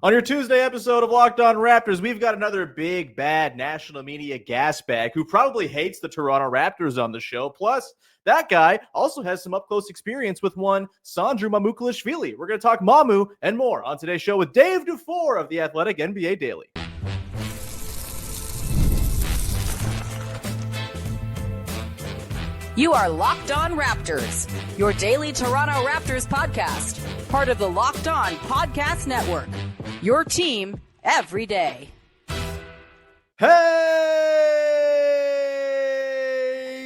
On your Tuesday episode of Locked On Raptors, we've got another big, bad national media gas bag who probably hates the Toronto Raptors on the show. Plus, that guy also has some up-close experience with one Sandro Mamukelashvili. We're going to talk Mamu and more on today's show with Dave DuFour of The Athletic NBA Daily. You are Locked On Raptors, your daily Toronto Raptors podcast, part of the Locked On Podcast Network, your team every day. Hey,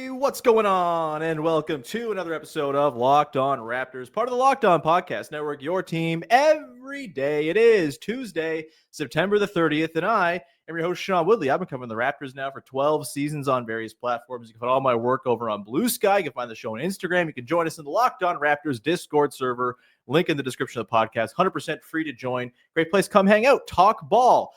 what's going on? And welcome to another episode of Locked On Raptors, part of the Locked On Podcast Network, your team every day. It is Tuesday, September the 30th, and I am your host, Sean Woodley. I've been covering the Raptors now for 12 seasons on various platforms. You can find all my work over on Blue Sky. You can find the show on Instagram. You can join us in the Locked On Raptors Discord server. Link in the description of the podcast. 100% free to join. Great place. Come hang out. Talk ball.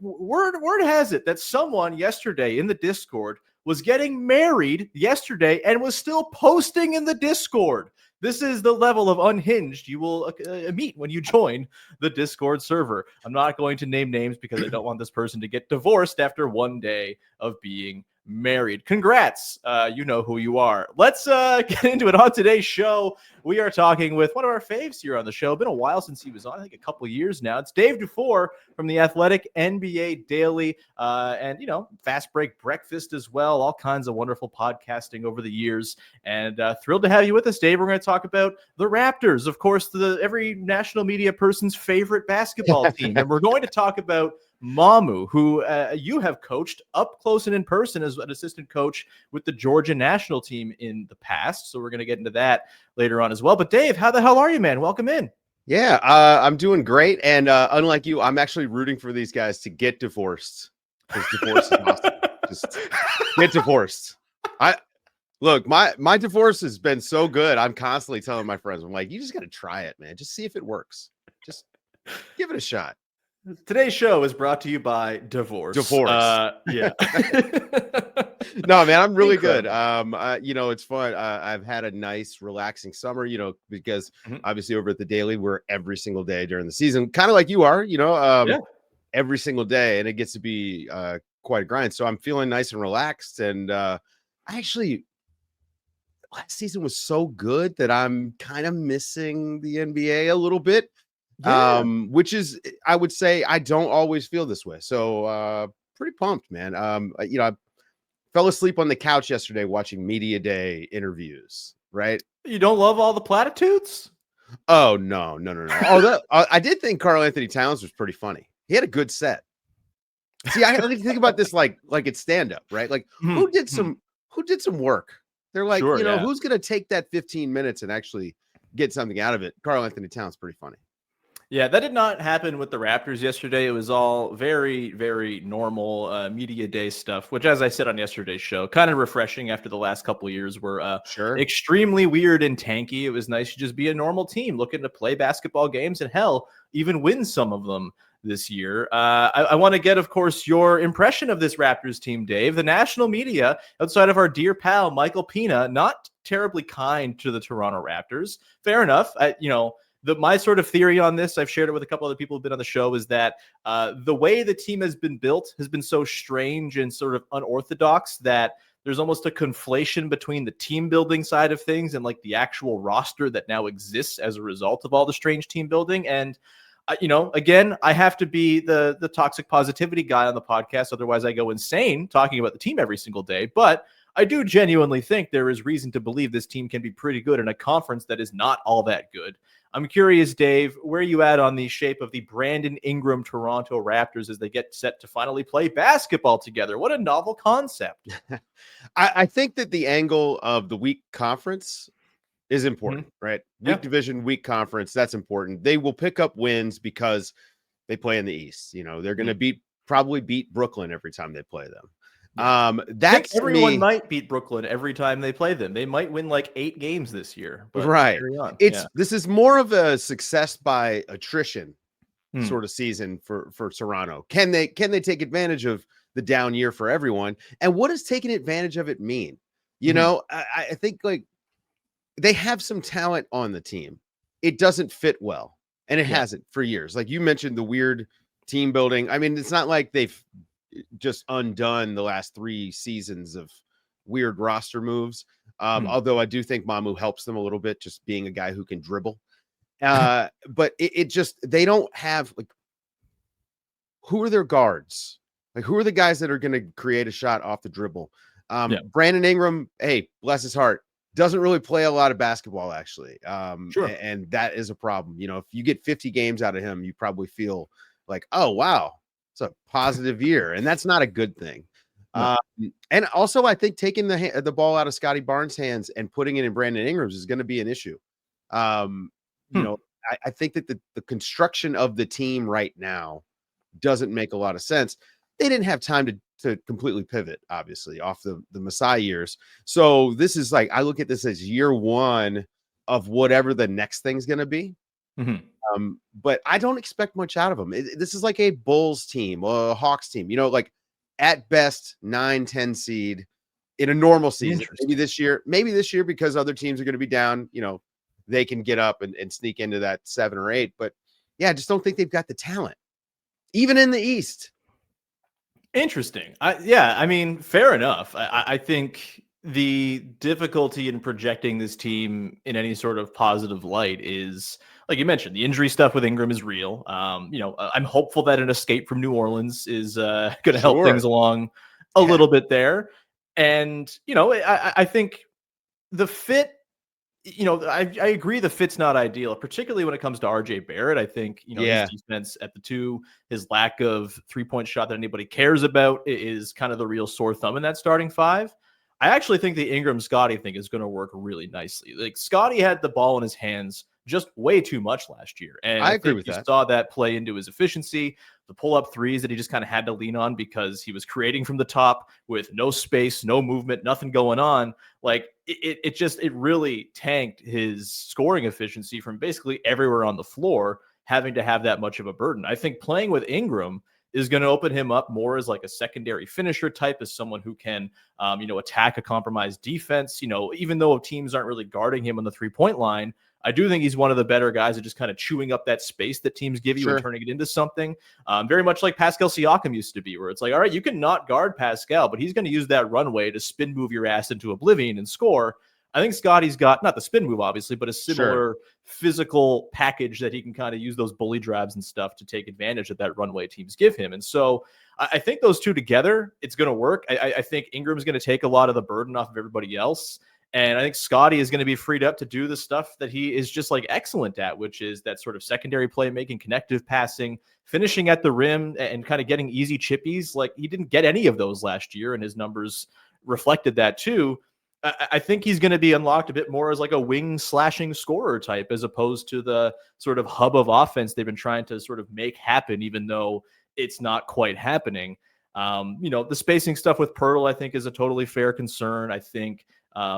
Word has it that someone yesterday in the Discord was getting married yesterday and was still posting in the Discord. This is the level of unhinged you will meet when you join the Discord server. I'm not going to name names because I don't want this person to get divorced after one day of being married. Congrats. You know who you are. Let's get into it. On today's show, we are talking with one of our faves here on the show. Been a while since he was on, I think a couple of years now. It's Dave DuFour from the Athletic NBA Daily and, Fast Break Breakfast as well. All kinds of wonderful podcasting over the years. And thrilled to have you with us, Dave. We're going to talk about the Raptors, of course, every national media person's favorite basketball team. And we're going to talk about Mamu, who you have coached up close and in person as an assistant coach with the Georgian National Team in the past. So we're going to get into that later on as well. But Dave, how the hell are you, man? Welcome in. Yeah, I'm doing great. And unlike you, I'm actually rooting for these guys to get divorced. Because divorce is awesome. Just get divorced. Look, my divorce has been so good. I'm constantly telling my friends, I'm like, you just got to try it, man. Just see if it works. Just give it a shot. Today's show is brought to you by Divorce. Yeah. No, man, I'm really good. It's fun. I've had a nice, relaxing summer, because obviously over at the Daily, we're every single day during the season, kind of like you are, every single day. And it gets to be quite a grind. So I'm feeling nice and relaxed. And last season was so good that I'm kind of missing the NBA a little bit. Yeah. Which is, I would say, I don't always feel this way. So pretty pumped, man. I fell asleep on the couch yesterday watching media day interviews, right? You don't love all the platitudes? Oh, no. Oh, I did think Karl Anthony Towns was pretty funny. He had a good set. See, I like to think about this like it's stand-up, right? Like who did some work? They're like, sure, who's going to take that 15 minutes and actually get something out of it? Karl Anthony Towns pretty funny. Yeah, that did not happen with the Raptors yesterday. It was all very, very normal media day stuff, which, as I said on yesterday's show, kind of refreshing after the last couple of years were extremely weird and tanky. It was nice to just be a normal team looking to play basketball games and, hell, even win some of them this year. I want to get, of course, your impression of this Raptors team, Dave. The national media, outside of our dear pal, Michael Pina, not terribly kind to the Toronto Raptors. Fair enough. My sort of theory on this, I've shared it with a couple other people who've been on the show, is that the way the team has been built has been so strange and sort of unorthodox that there's almost a conflation between the team building side of things and like the actual roster that now exists as a result of all the strange team building. And, again, I have to be the toxic positivity guy on the podcast. Otherwise, I go insane talking about the team every single day. But I do genuinely think there is reason to believe this team can be pretty good in a conference that is not all that good. I'm curious, Dave, where are you at on the shape of the Brandon Ingram Toronto Raptors as they get set to finally play basketball together? What a novel concept. I think that the angle of the weak conference is important, right? Weak division, weak conference, that's important. They will pick up wins because they play in the East. They're going to probably beat Brooklyn every time they play them. That's everyone might beat Brooklyn every time they play them. They might win like 8 games this year. But right. This is more of a success by attrition sort of season for Toronto. Can they take advantage of the down year for everyone? And what does taking advantage of it mean? I think like they have some talent on the team. It doesn't fit well. and it hasn't for years. Like you mentioned, the weird team building. I mean, it's not like they've just undone the last 3 seasons of weird roster moves. Although I do think Mamu helps them a little bit, just being a guy who can dribble. But it just, they don't have, like, who are their guards? Like, who are the guys that are going to create a shot off the dribble? Brandon Ingram, hey, bless his heart, doesn't really play a lot of basketball, actually. And that is a problem. You know, if you get 50 games out of him, you probably feel like, oh, wow, it's a positive year. And that's not a good thing. And also, I think taking the ball out of Scottie Barnes' hands and putting it in Brandon Ingram's is going to be an issue. You know, I think that the construction of the team right now doesn't make a lot of sense. They didn't have time to completely pivot, obviously, off the Masai years. So this is like, I look at this as year 1 of whatever the next thing's going to be. But I don't expect much out of them. This is like a Bulls team or a Hawks team, you know, like at best 9-10 seed in a normal season. Maybe this year, because other teams are going to be down, you know, they can get up and sneak into that 7 or 8. But yeah, I just don't think they've got the talent, even in the East. Interesting. I mean, fair enough. I think the difficulty in projecting this team in any sort of positive light is, like you mentioned, the injury stuff with Ingram is real. You know, I'm hopeful that an escape from New Orleans is going to help things along a little bit there. And, you know, I think the fit, you know, I agree the fit's not ideal, particularly when it comes to RJ Barrett. I think, you know, his defense at the 2, his lack of 3-point shot that anybody cares about is kind of the real sore thumb in that starting 5. I actually think the Ingram Scottie thing is going to work really nicely. Like, Scottie had the ball in his hands just way too much last year. And I agree with that. You saw that play into his efficiency, the pull-up threes that he just kind of had to lean on because he was creating from the top with no space, no movement, nothing going on. Like, it really tanked his scoring efficiency from basically everywhere on the floor, having to have that much of a burden. I think playing with Ingram is going to open him up more as like a secondary finisher type, as someone who can, you know, attack a compromised defense. You know, even though teams aren't really guarding him on the 3-point line, I do think he's one of the better guys at just kind of chewing up that space that teams give you and turning it into something. Very much like Pascal Siakam used to be, where it's like, all right, you can not guard Pascal, but he's going to use that runway to spin move your ass into oblivion and score. I think Scottie's got, not the spin move, obviously, but a similar physical package that he can kind of use those bully drives and stuff to take advantage of that runway teams give him. And so I think those two together, it's going to work. I think Ingram's going to take a lot of the burden off of everybody else. And I think Scottie is going to be freed up to do the stuff that he is just like excellent at, which is that sort of secondary playmaking, connective passing, finishing at the rim, and kind of getting easy chippies. Like, he didn't get any of those last year, and his numbers reflected that too. I think he's going to be unlocked a bit more as like a wing slashing scorer type, as opposed to the sort of hub of offense they've been trying to sort of make happen, even though it's not quite happening. You know, the spacing stuff with Pearl, I think, is a totally fair concern. I think,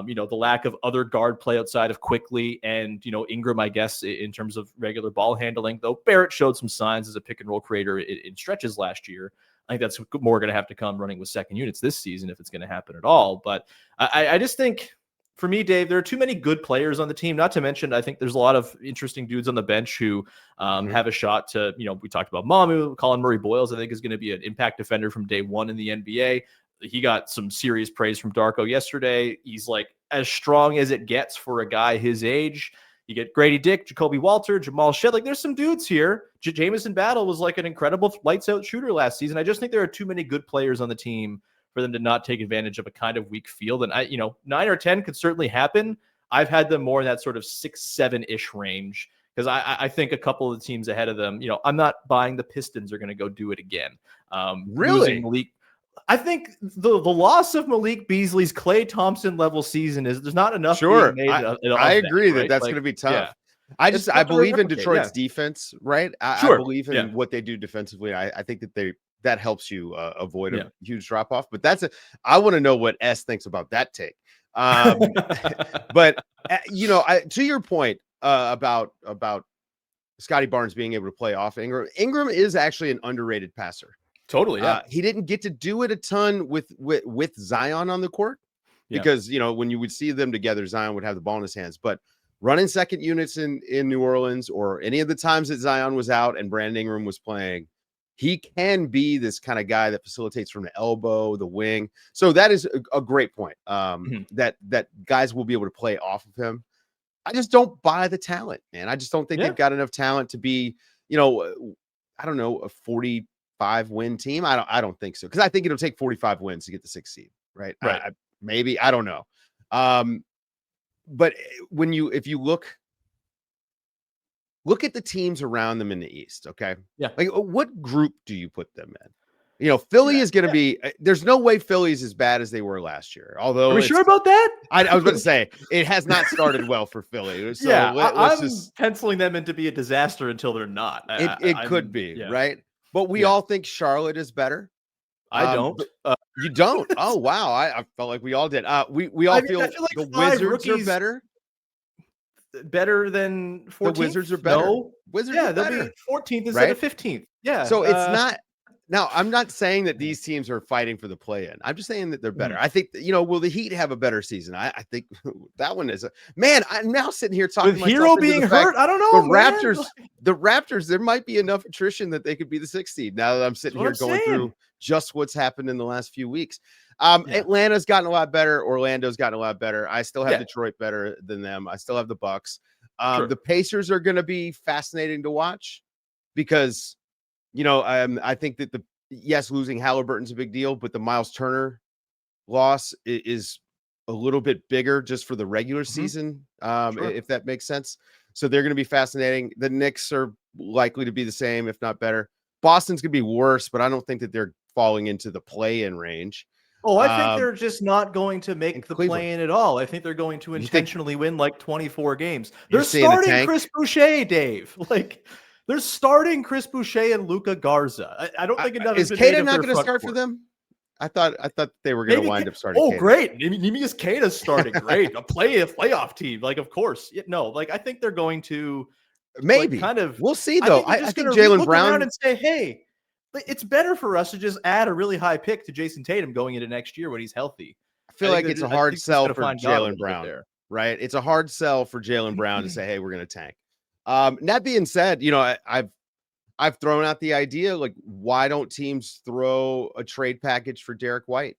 you know, the lack of other guard play outside of Quickly and, you know, Ingram, I guess, in terms of regular ball handling, though Barrett showed some signs as a pick and roll creator in stretches last year. I think that's more going to have to come running with second units this season if it's going to happen at all. But I just think, for me, Dave, there are too many good players on the team. Not to mention, I think there's a lot of interesting dudes on the bench who have a shot to, you know, we talked about Mamu, Colin Murray-Boyles, I think is going to be an impact defender from day one in the NBA. He got some serious praise from Darko yesterday. He's like as strong as it gets for a guy his age. You get Grady Dick, Jacoby Walter, Jamal Shead. Like, there's some dudes here. Jamison Battle was like an incredible lights out shooter last season. I just think there are too many good players on the team for them to not take advantage of a kind of weak field. And 9 or 10 could certainly happen. I've had them more in that sort of 6-7-ish range, because I think a couple of the teams ahead of them, you know, I'm not buying the Pistons are going to go do it again. Really? I think the loss of Malik Beasley's Klay Thompson level season there's not enough. Sure. Being made I agree right? that's like, going to be tough. Yeah. I believe in Detroit's defense, right? I believe in what they do defensively. I think that helps you avoid a huge drop off. But I want to know what S thinks about that take. But you know, to your point about Scottie Barnes being able to play off Ingram. Ingram is actually an underrated passer. Totally. Yeah. He didn't get to do it a ton with Zion on the court, because, you know, when you would see them together, Zion would have the ball in his hands. But running second units in New Orleans or any of the times that Zion was out and Brandon Ingram was playing, he can be this kind of guy that facilitates from the elbow, the wing. So that is a great point. That guys will be able to play off of him. I just don't buy the talent, man. I just don't think they've got enough talent to be, I don't know, a 45 win team. I don't think so. Because I think it'll take 45 wins to get the 6th seed, right? Right. Maybe, I don't know. But if you look at the teams around them in the East, okay? Yeah. Like, what group do you put them in? Philly is going to be. There's no way Philly's as bad as they were last year. Although, are we sure about that? I was about to say it has not started well for Philly. So I'm penciling them in to be a disaster until they're not. It could be, right? But we all think Charlotte is better. I don't. You don't? Oh wow! I felt like we all did. We all feel like the Wizards are better than 14th. The Wizards are better. No. Wizards are better. They'll be 14th instead of 15th. Yeah. So it's not. Now, I'm not saying that these teams are fighting for the play-in. I'm just saying that they're better. I think, will the Heat have a better season? I think that one is man. I'm now sitting here talking with Hero being hurt. I don't know. The Raptors. There might be enough attrition that they could be the 6th seed. Now that I'm sitting here going through just what's happened in the last few weeks. Atlanta's gotten a lot better. Orlando's gotten a lot better. I still have Detroit better than them. I still have the Bucks. The Pacers are going to be fascinating to watch because, I think that losing Halliburton's a big deal, but the Miles Turner loss is a little bit bigger just for the regular season, if that makes sense. So they're going to be fascinating. The Knicks are likely to be the same, if not better. Boston's going to be worse, but I don't think that they're falling into the play-in range. Oh, I think they're just not going to make the play-in at all. I think they're going to intentionally win like 24 games. They're starting Chris Boucher, Dave. Like, they're starting Chris Boucher and Luka Garza. I don't think enough is Keita not going to start for them? I thought they were going to wind up starting. Oh, Keita. Great! Neemias Keita's starting. Great, a playoff team. Like, of course, no. Like, I think they're going to maybe kind of. We'll see though. I think Jaylen Brown around and say, hey. It's better for us to just add a really high pick to Jason Tatum going into next year when he's healthy. I feel like it's a hard sell for Jaylen Brown, right? It's a hard sell for Jaylen Brown to say, "Hey, we're going to tank." That being said, I've thrown out the idea, like, why don't teams throw a trade package for Derek White?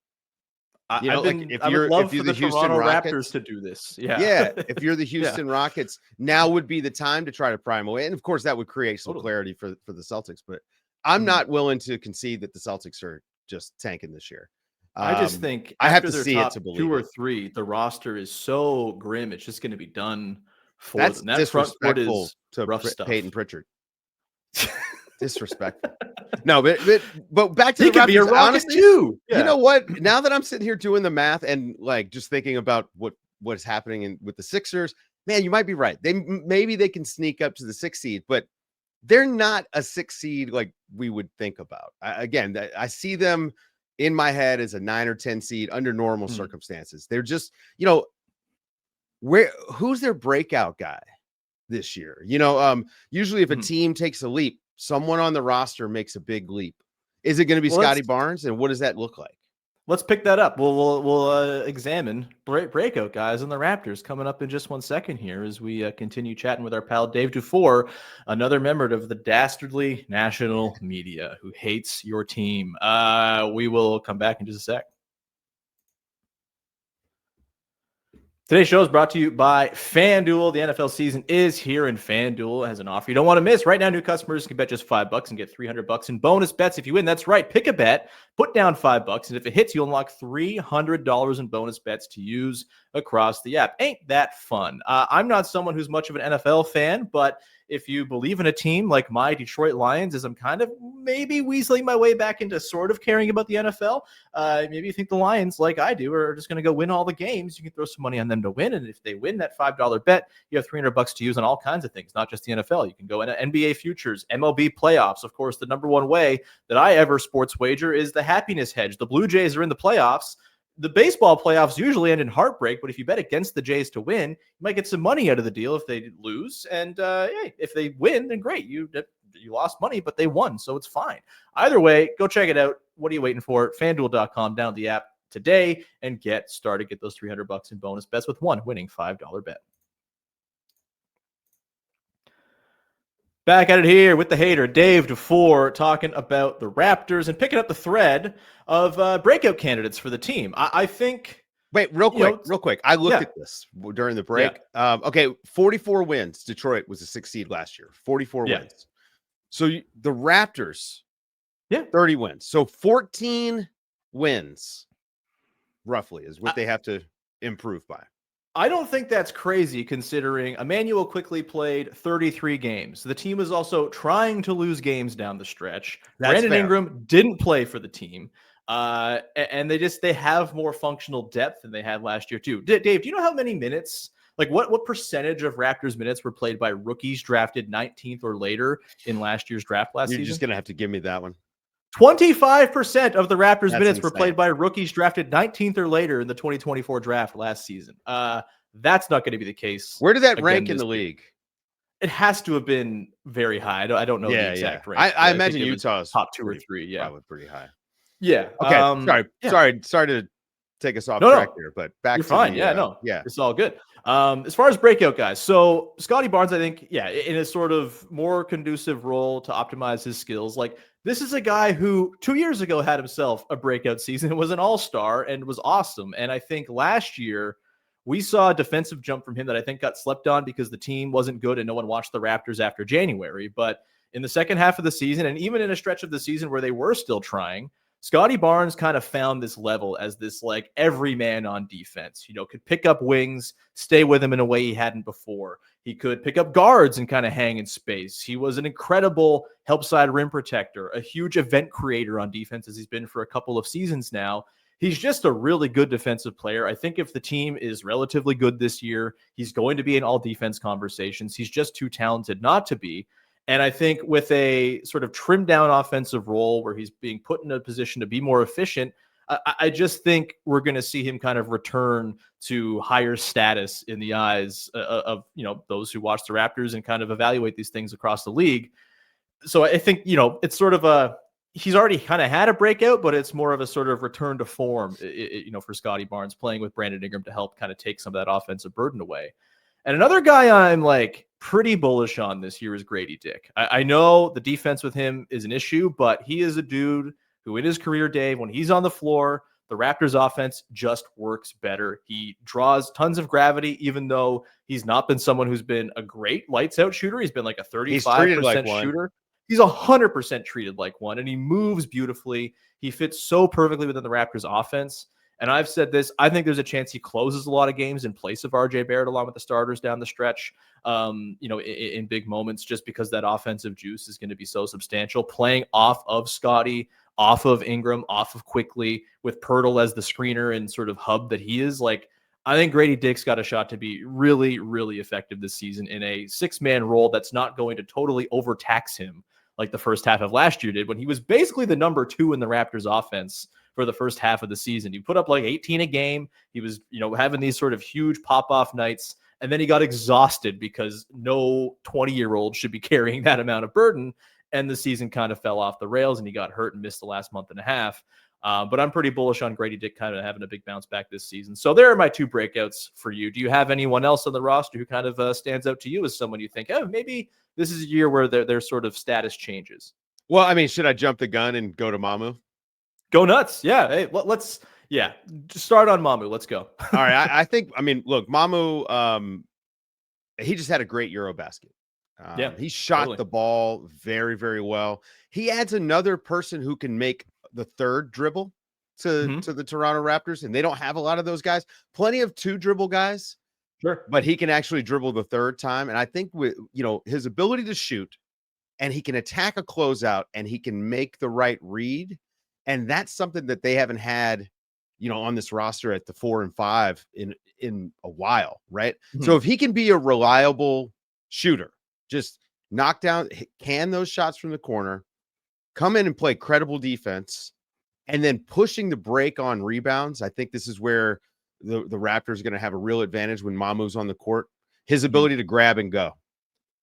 I would love for the Toronto Raptors to do this. Yeah. If you're the Houston Rockets, now would be the time to try to prime away, and of course that would create some clarity for the Celtics, but. I'm not willing to concede that the Celtics are just tanking this year. I just think I have to see it to believe 2 or 3. The roster is so grim; it's just going to be done for That's them. That disrespectful to rough stuff. Peyton Pritchard. Disrespectful. No, but back to he the could Raptors. Be a Rocket honestly, too. You know what? Now that I'm sitting here doing the math and like just thinking about what is happening with the Sixers, man, you might be right. Maybe they can sneak up to the 6th seed, but. They're not a 6th seed like we would think about. I see them in my head as a 9 or 10 seed under normal circumstances. They're just, who's their breakout guy this year? Usually if a team takes a leap, someone on the roster makes a big leap. Is it going to be Scottie Barnes? And what does that look like? Let's pick that up. We'll examine breakout guys and the Raptors coming up in just 1 second here as we continue chatting with our pal Dave DuFour, another member of the dastardly national media who hates your team. We will come back in just a sec. Today's show is brought to you by FanDuel. The NFL season is here, and FanDuel has an offer you don't want to miss. Right now, new customers can bet just $5 and get $300 in bonus bets if you win. That's right. Pick a bet, put down $5, and if it hits, you'll unlock $300 in bonus bets to use across the app. Ain't that fun? I'm not someone who's much of an NFL fan, but if you believe in a team like my Detroit Lions, as I'm kind of maybe weaseling my way back into sort of caring about the NFL, maybe you think the Lions, like I do, are just going to go win all the games. You can throw some money on them to win, and if they win that $5 bet, you have $300 to use on all kinds of things, not just the NFL. You can go into NBA futures, MLB playoffs. Of course, the number one way that I ever sports wager is the happiness hedge. The Blue Jays are in the playoffs. The baseball playoffs usually end in heartbreak, but if you bet against the Jays to win, you might get some money out of the deal if they lose. And hey, if they win, then great. You lost money, but they won, so it's fine. Either way, go check it out. What are you waiting for? FanDuel.com, download the app today and get started. Get those $300 in bonus bets with one winning $5 bet. Back at it here with the hater, Dave DuFour, talking about the Raptors and picking up the thread of breakout candidates for the team. I think... Wait, real quick. I looked at this during the break. Yeah. Okay, 44 wins. Detroit was a 6 seed last year. 44 wins. So the Raptors, 30 wins. So 14 wins, roughly, is what they have to improve by. I don't think that's crazy considering Emmanuel quickly played 33 games. The team was also trying to lose games down the stretch. Brandon Ingram didn't play for the team. And they have more functional depth than they had last year too. Dave, do you know how many minutes, like what percentage of Raptors minutes were played by rookies drafted 19th or later in last year's draft season? You're just going to have to give me that one. 25% of the Raptors minutes were played by rookies drafted 19th or later in the 2024 draft last season. That's not going to be the case. Where did that rank in the league? It has to have been very high. I don't know the exact rank. I imagine Utah's top 2 or 3. Yeah, probably pretty high. Yeah. Okay. Sorry to take us off track here, but back You're to fine. It's all good. As far as breakout guys, so Scottie Barnes, I think, in a sort of more conducive role to optimize his skills. Like, this is a guy who 2 years ago had himself a breakout season, was an all-star and was awesome. And I think last year we saw a defensive jump from him that I think got slept on because the team wasn't good and no one watched the Raptors after January. But in the second half of the season, and even in a stretch of the season where they were still trying, Scottie Barnes kind of found this level as this like everyman on defense, could pick up wings, stay with him in a way he hadn't before. He could pick up guards and kind of hang in space. He was an incredible help side rim protector, a huge event creator on defense as he's been for a couple of seasons now. He's just a really good defensive player. I think if the team is relatively good this year, he's going to be in all defense conversations. He's just too talented not to be. And I think with a sort of trimmed down offensive role where he's being put in a position to be more efficient, I just think we're going to see him kind of return to higher status in the eyes of those who watch the Raptors and kind of evaluate these things across the league. So I think, it's sort of he's already kind of had a breakout, but it's more of a sort of return to form, for Scottie Barnes playing with Brandon Ingram to help kind of take some of that offensive burden away. And another guy I'm like pretty bullish on this year is Grady Dick. I know the defense with him is an issue, but he is a dude who in his career, Dave, when he's on the floor, the Raptors offense just works better. He draws tons of gravity, even though he's not been someone who's been a great lights out shooter. He's been like a 35% shooter. He's 100% treated like one, and he moves beautifully. He fits so perfectly within the Raptors offense. And I've said this, I think there's a chance he closes a lot of games in place of RJ Barrett along with the starters down the stretch, in big moments, just because that offensive juice is going to be so substantial. Playing off of Scottie, off of Ingram, off of Quickly, with Pirtle as the screener and sort of hub that he is, like, I think Grady Dick's got a shot to be really, really effective this season in a 6-man role that's not going to totally overtax him like the first half of last year did, when he was basically the number 2 in the Raptors offense for the first half of the season. He put up like 18 a game. He was, having these sort of huge pop-off nights, and then he got exhausted because no 20-year-old should be carrying that amount of burden, and the season kind of fell off the rails, and he got hurt and missed the last month and a half. But I'm pretty bullish on Grady Dick kind of having a big bounce back this season. So there are my 2 breakouts for you. Do you have anyone else on the roster who kind of stands out to you as someone you think, maybe this is a year where their sort of status changes? Well, I mean, should I jump the gun and go to Mamu? Go nuts. Yeah. Hey, let's just start on Mamu. Let's go. All right. I think, look, Mamu, he just had a great Eurobasket. He shot the ball very, very well. He adds another person who can make the third dribble to the Toronto Raptors, and they don't have a lot of those guys. Plenty of 2 dribble guys, sure, but he can actually dribble the third time. And I think with his ability to shoot, and he can attack a closeout, and he can make the right read, and that's something that they haven't had, on this roster at the 4 and 5 in a while, right? So if he can be a reliable shooter, just knock down, can those shots from the corner, come in and play credible defense, and then pushing the break on rebounds. I think this is where the Raptors are going to have a real advantage when Mamu's on the court. His ability to grab and go.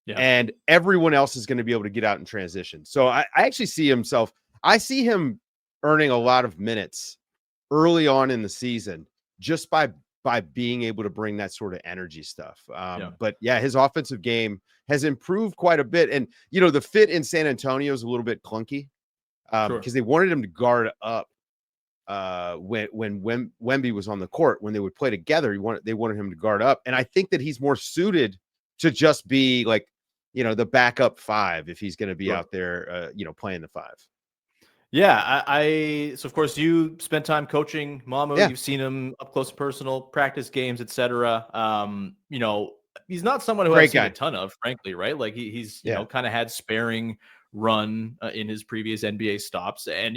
Yeah. And everyone else is going to be able to get out in transition. So I actually see him earning a lot of minutes early on in the season just by by being able to bring that sort of energy stuff. Yeah. But yeah, his offensive game has improved quite a bit. And, the fit in San Antonio is a little bit clunky because they wanted him to guard up when Wemby was on the court. When they would play together, they wanted him to guard up. And I think that he's more suited to just be like, the backup five if he's going to be out there, playing the five. Yeah, so of course you spent time coaching Mamu. Yeah. You've seen him up close and personal, practice games, etc. He's not someone who I've seen a ton of, frankly, right? Like he's kind of had sparing run in his previous NBA stops, and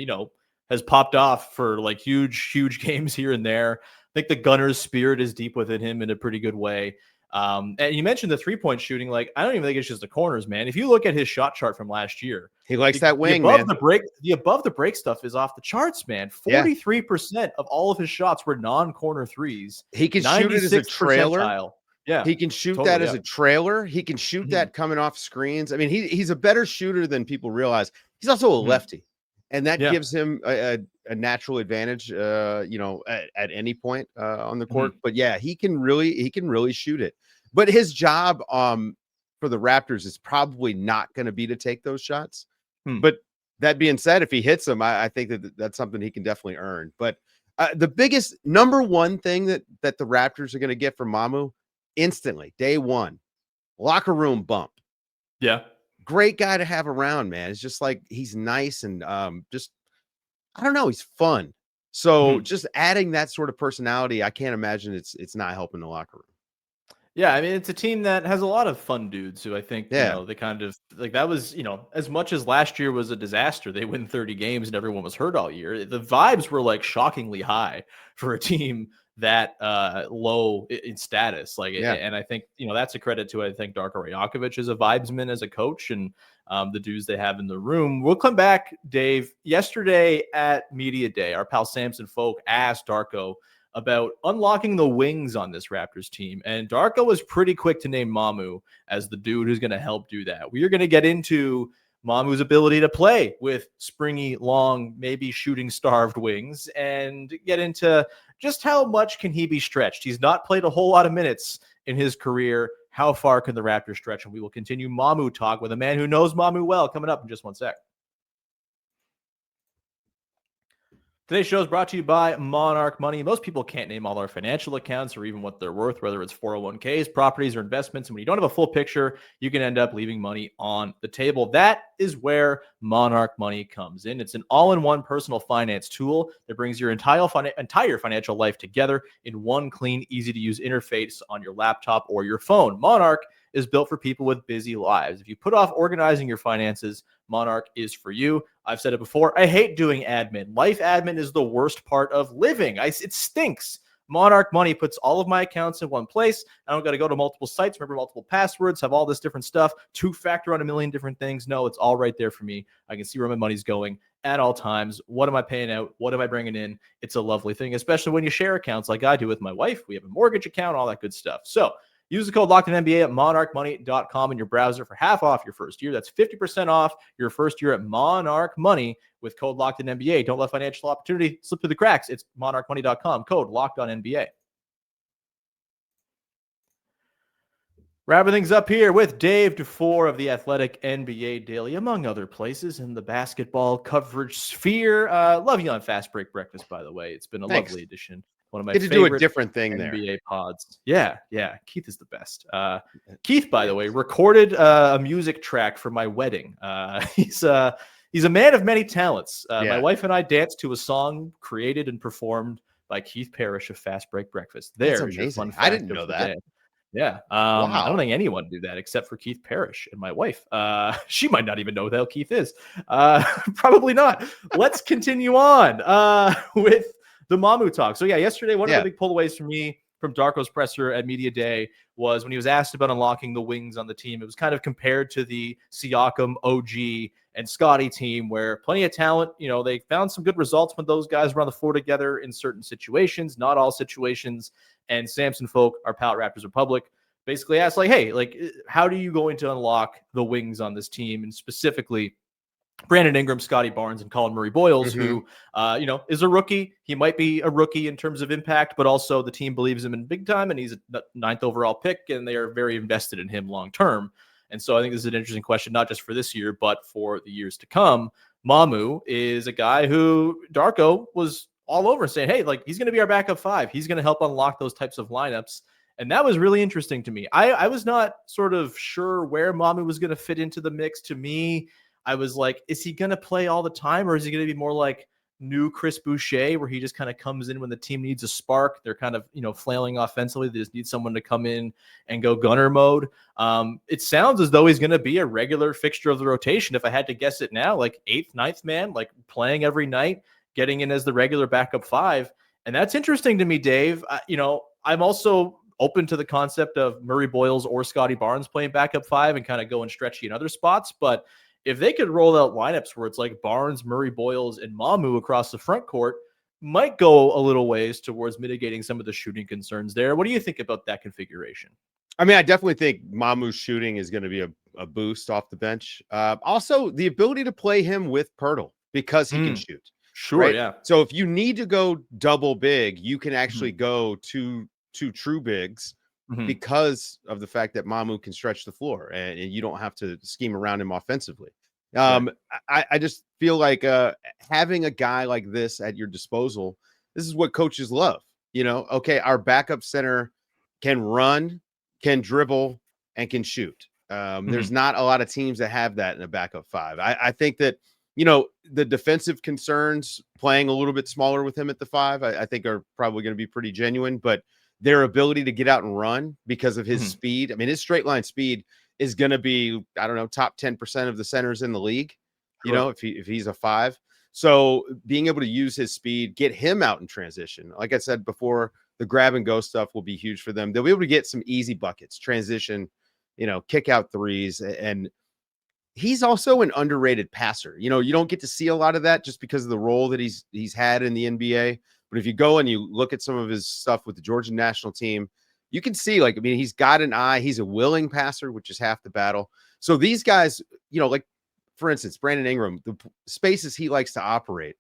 has popped off for like huge games here and there. I think the Gunners spirit is deep within him in a pretty good way. And you mentioned the 3-point shooting. Like, I don't even think it's just the corners, man. If you look at his shot chart from last year, he likes that wing, the above the break stuff is off the charts, man. 43% of all of his shots were non-corner threes. He can shoot it as a trailer. Percentile. Yeah, he can shoot that as a trailer. He can shoot that coming off screens. I mean, he's a better shooter than people realize. He's also a lefty, and that gives him a natural advantage, at any point on the court. But yeah, he can really shoot it. But his job for the Raptors is probably not going to be to take those shots. But that being said, if he hits them, I think that's something he can definitely earn. But the biggest number one thing that the Raptors are going to get from Mamu instantly, day one, locker room bump. Yeah. Great guy to have around, man. It's just like, he's nice and just, I don't know, he's fun. So just adding that sort of personality, I can't imagine it's not helping the locker room. Yeah, I mean, it's a team that has a lot of fun dudes who I think, they kind of like, that was, as much as last year was a disaster, they win 30 games and everyone was hurt all year. The vibes were like shockingly high for a team that low in status. And I think, that's a credit to, I think, Darko Rajakovic as a vibesman, as a coach, and the dudes they have in the room. We'll come back, Dave. Yesterday at Media Day, our pal Samson Folk asked Darko about unlocking the wings on this Raptors team. And Darko was pretty quick to name Mamu as the dude who's going to help do that. We are going to get into Mamu's ability to play with springy, long, maybe shooting-starved wings, and get into just how much can he be stretched. He's not played a whole lot of minutes in his career. How far can the Raptors stretch? And we will continue Mamu talk with a man who knows Mamu well coming up in just one sec. Today's show is brought to you by Monarch Money. Most people can't name all their financial accounts or even what they're worth, whether it's 401ks, properties, or investments. And when you don't have a full picture, you can end up leaving money on the table. That is where Monarch Money comes in. It's an all-in-one personal finance tool that brings your entire financial life together in one clean, easy-to-use interface on your laptop or your phone. Monarch is built for people with busy lives. If you put off organizing your finances, Monarch is for you. I've said it before. I hate doing admin. Life admin is the worst part of living. It stinks. Monarch Money puts all of my accounts in one place. I don't got to go to multiple sites, remember multiple passwords, have all this different stuff, two-factor on a million different things. No, it's all right there for me. I can see where my money's going at all times. What am I paying out? What am I bringing in? It's a lovely thing, especially when you share accounts like I do with my wife. We have a mortgage account, all that good stuff. So use the code LOCKEDONNBA at monarchmoney.com in your browser for half off your first year. That's 50% off your first year at Monarch Money with code LOCKEDONNBA. Don't let financial opportunity slip through the cracks. It's monarchmoney.com, code LOCKEDONNBA. Wrapping things up here with Dave DuFour of the Athletic NBA Daily, among other places in the basketball coverage sphere. Love you on Fast Break Breakfast, by the way. It's been a lovely edition. One of my favorite do a different thing NBA there. pods. Yeah. Keith is the best. Keith, by the way, recorded a music track for my wedding. He's a man of many talents. My wife and I danced to a song created and performed by Keith Parrish of Fast Break Breakfast. That's amazing. Your fun fact. I didn't know that. Day. Yeah. Wow. I don't think anyone do that except for Keith Parrish and my wife. She might not even know who the hell Keith is. Probably not. Let's continue on with the Mamu talk. So yeah, yesterday, one of the big pullaways for me from Darko's presser at Media Day was when he was asked about unlocking the wings on the team. It was kind of compared to the Siakam, OG, and Scottie team, where plenty of talent, they found some good results when those guys were on the floor together in certain situations, not all situations. And Samson Folk, our pal at Raptors Republic, basically asked, hey, how do you going to unlock the wings on this team? And specifically, Brandon Ingram, Scottie Barnes, and Colin Murray-Boyles, who, is a rookie. He might be a rookie in terms of impact, but also the team believes him in big time, and he's a 9th overall pick, and they are very invested in him long term. And so I think this is an interesting question, not just for this year, but for the years to come. Mamu is a guy who Darko was all over saying, hey, like, he's going to be our backup 5. He's going to help unlock those types of lineups. And that was really interesting to me. I was not sort of sure where Mamu was going to fit into the mix. To me, I was like, is he going to play all the time, or is he going to be more like new Chris Boucher, where he just kind of comes in when the team needs a spark? They're kind of, flailing offensively. They just need someone to come in and go gunner mode. It sounds as though he's going to be a regular fixture of the rotation. If I had to guess it now, like 8th, 9th man, like playing every night, getting in as the regular backup 5. And that's interesting to me, Dave. I'm also open to the concept of Murray-Boyles or Scottie Barnes playing backup 5 and kind of going stretchy in other spots. But if they could roll out lineups where it's like Barnes, Murray-Boyles, and Mamu across the front court, might go a little ways towards mitigating some of the shooting concerns there. What do you think about that configuration? I mean, I definitely think Mamu's shooting is going to be a boost off the bench. Also, the ability to play him with Pirtle because he can shoot. Sure, right? Yeah. So if you need to go double big, you can actually go to true bigs because of the fact that Mamu can stretch the floor and you don't have to scheme around him offensively. I just feel like having a guy like this at your disposal, this is what coaches love. Okay, our backup center can run, can dribble, and can shoot. There's not a lot of teams that have that in a backup 5. I think that, the defensive concerns playing a little bit smaller with him at the 5, I think are probably going to be pretty genuine, but their ability to get out and run because of his speed. I mean, his straight line speed is going to be, I don't know, top 10% of the centers in the league, if he's a 5. So being able to use his speed, get him out in transition. Like I said before, the grab and go stuff will be huge for them. They'll be able to get some easy buckets, transition, kick out threes. And he's also an underrated passer. You don't get to see a lot of that just because of the role that he's had in the NBA. But if you go and you look at some of his stuff with the Georgian National Team, you can see, he's got an eye. He's a willing passer, which is half the battle. So these guys, like, for instance, Brandon Ingram, the spaces he likes to operate,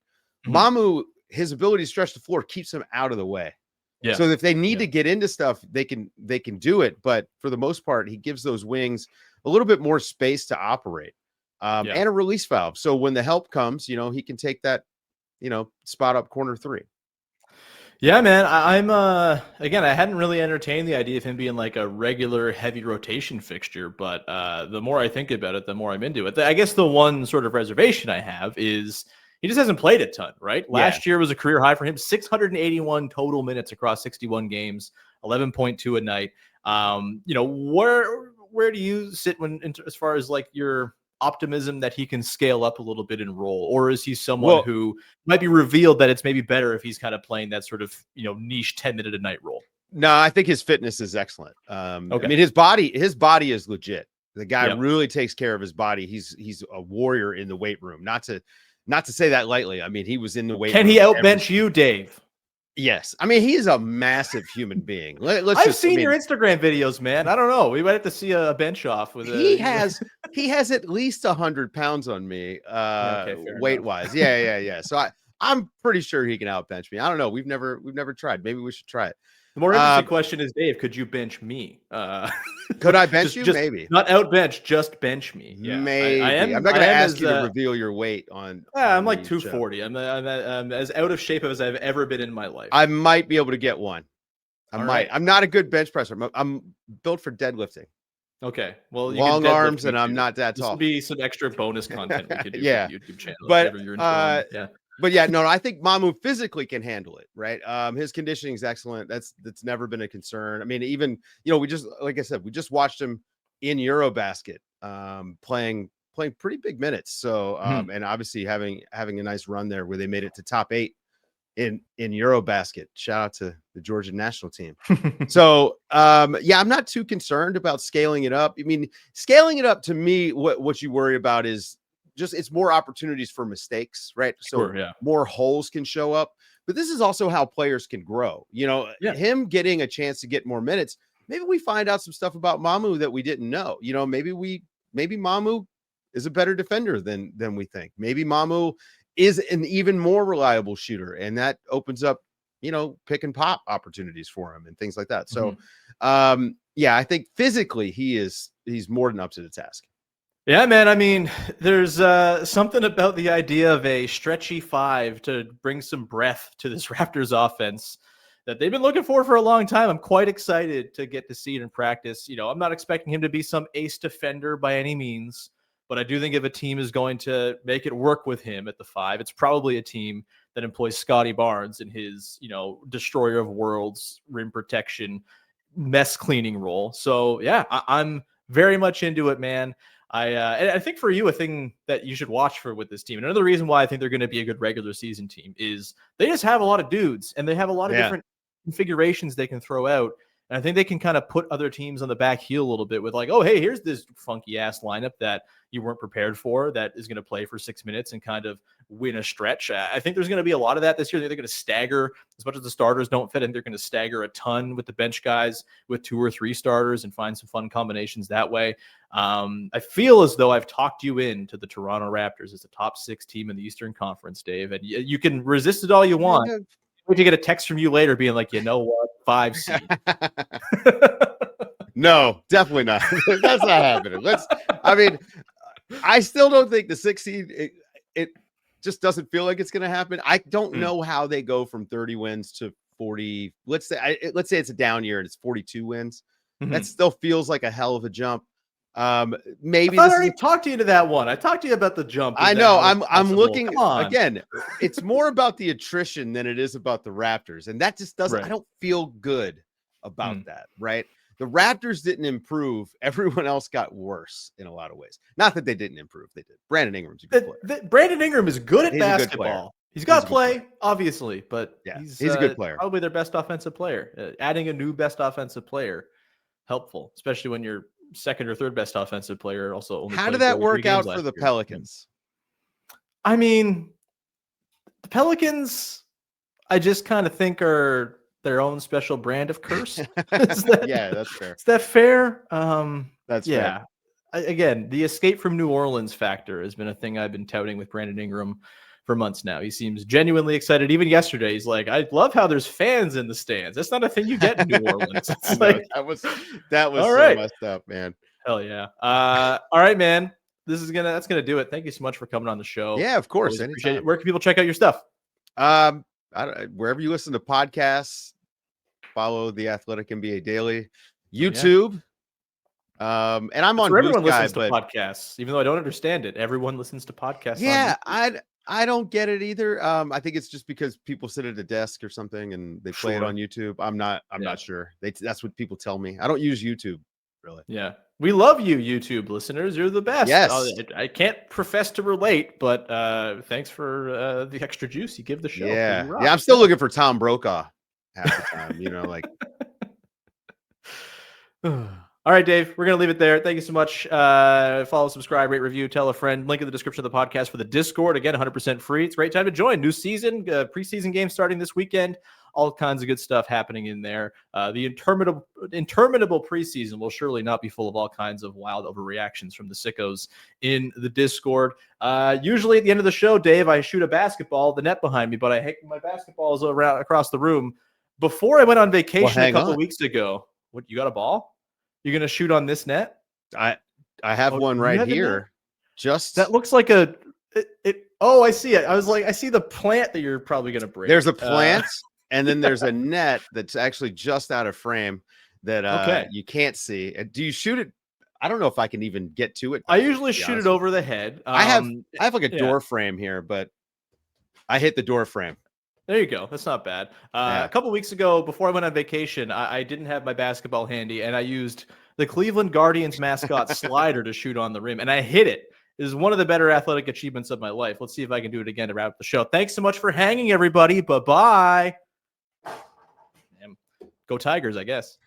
Mamu, his ability to stretch the floor keeps him out of the way. Yeah. So if they need to get into stuff, they can do it. But for the most part, he gives those wings a little bit more space to operate and a release valve. So when the help comes, he can take that, spot up corner 3. Yeah, man. I'm again, I hadn't really entertained the idea of him being like a regular heavy rotation fixture, but the more I think about it, the more I'm into it. I guess the one sort of reservation I have is he just hasn't played a ton, right? Last year was a career high for him, 681 total minutes across 61 games, 11.2 a night. Where do you sit as far as like your optimism that he can scale up a little bit and roll, or is he someone who might be revealed that it's maybe better if he's kind of playing that sort of niche 10-minute a night role? No, I think his fitness is excellent. I mean, his body is legit. The guy really takes care of his body. He's a warrior in the weight room. Not to say that lightly. I mean, he was in the weight room. Can he outbench you, Dave? Yes. I mean, he's a massive human being. I've seen your Instagram videos, man. I don't know. We might have to see a bench off with he has at least 100 pounds on me, weight wise. Yeah. So I'm pretty sure he can outbench me. I don't know. We've never tried. Maybe we should try it. The more interesting question is, Dave, could you bench me? Could I bench you? Maybe. Not outbench, just bench me. Yeah, maybe. I'm not going to ask you to reveal your weight on. I'm like 240. I'm as out of shape as I've ever been in my life. I might be able to get one. Right. I'm not a good bench presser. I'm built for deadlifting. Okay. Well, you long arms, and I'm not that tall. This would be some extra bonus content we could do for the YouTube channel. But I think Mamu physically can handle it, right? His conditioning is excellent. That's never been a concern. I mean, even, we just watched him in Eurobasket, playing pretty big minutes. So, and obviously having a nice run there where they made it to top 8 in Eurobasket. Shout out to the Georgian National Team. So, I'm not too concerned about scaling it up. I mean, scaling it up to me, what you worry about is just it's more opportunities for mistakes, right? So more holes can show up. But this is also how players can grow. Him getting a chance to get more minutes. Maybe we find out some stuff about Mamu that we didn't know. Maybe Mamu is a better defender than we think. Maybe Mamu is an even more reliable shooter, and that opens up, pick and pop opportunities for him and things like that. So, yeah, I think physically he's more than up to the task. Yeah, man. I mean, there's something about the idea of a stretchy 5 to bring some breath to this Raptors offense that they've been looking for a long time. I'm quite excited to get to see it in practice. I'm not expecting him to be some ace defender by any means, but I do think if a team is going to make it work with him at the 5, it's probably a team that employs Scottie Barnes in his, destroyer of worlds, rim protection, mess cleaning role. So yeah, I'm very much into it, man. And I think for you, a thing that you should watch for with this team, and another reason why I think they're going to be a good regular season team, is they just have a lot of dudes and they have a lot of different configurations they can throw out. And I think they can kind of put other teams on the back heel a little bit with like, oh, hey, here's this funky ass lineup that you weren't prepared for that is going to play for 6 minutes and kind of win a stretch. I think there's going to be a lot of that this year. They're going to stagger as much as the starters don't fit in. They're going to stagger a ton with the bench guys with 2 or 3 starters and find some fun combinations that way. I feel as though I've talked you into the Toronto Raptors as the top 6 team in the Eastern Conference, Dave, and you can resist it all you want. Wait to get a text from you later being like, you know what, 5 seed. No, definitely not. That's not happening. I still don't think the 6 seed, it just doesn't feel like it's going to happen. I don't know how they go from 30 wins to 40. Let's say it's a down year and it's 42 wins. That still feels like a hell of a jump. Maybe I already talked to you to that one. I talked to you about the jump. I know. I'm looking again. It's more about the attrition than it is about the Raptors, and that just doesn't. Right. I don't feel good about that. Right. The Raptors didn't improve. Everyone else got worse in a lot of ways. Not that they didn't improve. They did. Brandon Ingram's a good player. Brandon Ingram is good at basketball. He's got to play, obviously, but he's a good player. Probably their best offensive player. Adding a new best offensive player, helpful, especially when you're second or third best offensive player. Also, only how did that work out for the Pelicans? I mean, the Pelicans, I just kind of think are their own special brand of curse. Yeah, that's fair. Is that fair? That's fair. Again, the escape from New Orleans factor has been a thing I've been touting with Brandon Ingram for months now. He seems genuinely excited. Even yesterday, he's like, I love how there's fans in the stands. That's not a thing you get in New Orleans. It's like, that was so messed up, man. Hell yeah. All right, man. That's gonna do it. Thank you so much for coming on the show. Yeah, of course. Appreciate it. Where can people check out your stuff? Wherever you listen to podcasts, follow the Athletic NBA Daily, YouTube. And I'm on everyone listens to podcasts, even though I don't understand it. Everyone listens to podcasts. Yeah, I don't get it either. I think it's just because people sit at a desk or something and they play it on YouTube. I'm not sure. That's what people tell me. I don't use YouTube really. Yeah. We love you, YouTube listeners. You're the best. Yes. I can't profess to relate, but thanks for the extra juice you give the show. Yeah. Yeah. I'm still looking for Tom Brokaw half the time, like. All right, Dave, we're going to leave it there. Thank you so much. Follow, subscribe, rate, review, tell a friend. Link in the description of the podcast for the Discord. Again, 100% free. It's a great time to join. New season, preseason game starting this weekend. All kinds of good stuff happening in there. The interminable preseason will surely not be full of all kinds of wild overreactions from the sickos in the Discord. Usually at the end of the show, Dave, I shoot a basketball, the net behind me, but I hate my basketballs around across the room. Before I went on vacation a couple weeks ago, what, you got a ball? You're going to shoot on this net? I have one right here. Just that looks like I see it. I was like, I see the plant that you're probably going to break. There's a plant, and then there's a net that's actually just out of frame that you can't see. Do you shoot it? I don't know if I can even get to it. I usually shoot it over the head. I have like a door frame here, but I hit the door frame. There you go. That's not bad. A couple weeks ago, before I went on vacation, I didn't have my basketball handy, and I used the Cleveland Guardians mascot slider to shoot on the rim, and I hit it. It is one of the better athletic achievements of my life. Let's see if I can do it again to wrap up the show. Thanks so much for hanging, everybody. Bye-bye. Go Tigers, I guess.